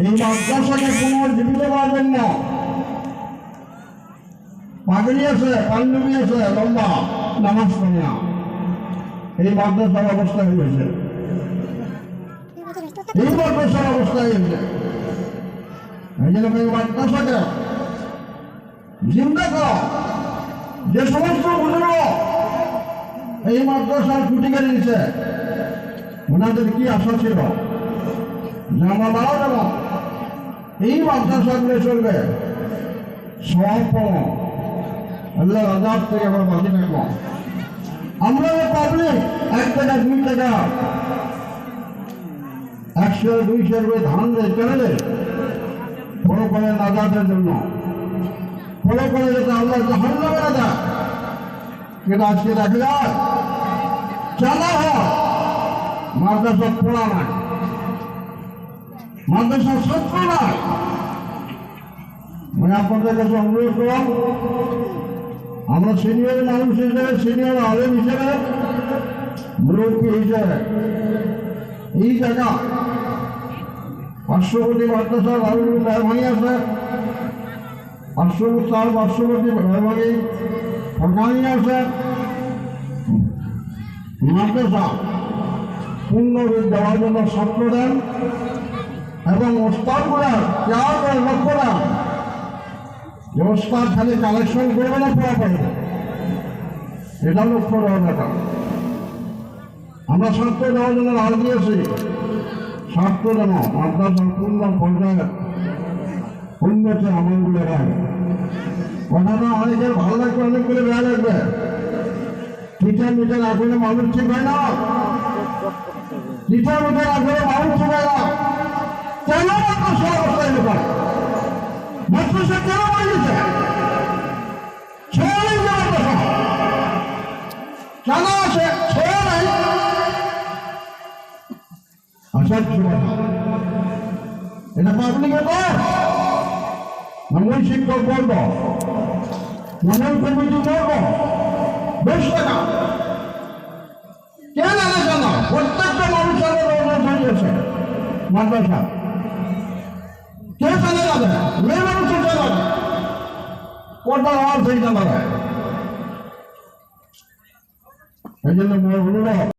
এই মাদ্রাসাকে পুনর্জীবিত করার জন্য পাগড়ি আছে, পাঞ্জাবি আছে, লম্বা নামাজ পড়ে না। এই মাদ্রাসার অবস্থা হয়েছে, এই মাদ্রাসার অবস্থা হয়েছে। এই জন্য এই মাদ্রাসাকে জিন্দা করা। যে সমস্ত বুজুর্গ এই মাদ্রাসার খুঁটি কেটে দিচ্ছে, ওনাদের কি আশা ছিল যে আমরা মারা যাব, এই মাদ্রাসাগুলো চলবে সব আল্লাহ আজাদ থেকে আমরা বাঁচি থাকবো। আমরা পাবলিক 1 টাকা 2 টাকা 100 200 করে ধান দেয় কেন দেয়? ফলো করে নাজাতের জন্য, ফলো করে যাতে আল্লাহ জাহান্নামে না যায়। কিন্তু আজকে দেখা যায় চালা হয় মাদ্রাসা পড়া নাই, মাদ্রাসার ছাত্র নাই। মানে আপনাদের কাছে অনুরোধ করলাম, আমরা সিনিয়র মানুষ হিসেবে, সিনিয়র আলেম হিসেবে, মুরব্বী হিসেবে এই জায়গা পার্শ্ববর্তী মাদ্রাসা রাহুল মেহরবানি আছে, পার্শ্ববর্তী মেহরবানি ফরকানি আছে। মাদ্রাসা পূর্ণরূপ দেওয়ার জন্য ছাত্র দেন এবং ওস্তাদগুলার কেয়ার করে লক্ষ্য দেন যে ওস্তাদ খালি কালেকশন করবে না, পড়া পারবে, এটা লক্ষ্য দেওয়ার ব্যাপার। আমরা ছাত্র দেওয়ার জন্য রাজ দিয়েছি, ছাত্র যেন মাদ্রাসার পূর্ণ পর্যায়ে উন্নতি আমলগুলো হয়। কথাটা অনেকের ভালো লাগবে, অনেকগুলো বেড়া লাগবে। টিচার মিটার আসলে মানুষ ঠিক হয় না, টিচার মিটার আসলে মানুষ ঠিক হয় না। কেন মাদ্রাসা অবস্থায় ব্যাপার? মাদ্রাসা কেন বানিয়েছে? ছেলে মাদ্রাসা কেন আছে? ছেলে নাই। এটা পাবলিকের কর, মূল শিক্ষক বলব, মূল কমিটি বলব, বেশ টাকা কেন আলাদা না? প্রত্যেকটা মানুষের হয়েছে মাদ্রাসা, কে চালে যাবে? মেয়ে মানুষের চালাবে, পর্দার আওয়াজ হয়ে যাবে। এই জন্য অনুরোধ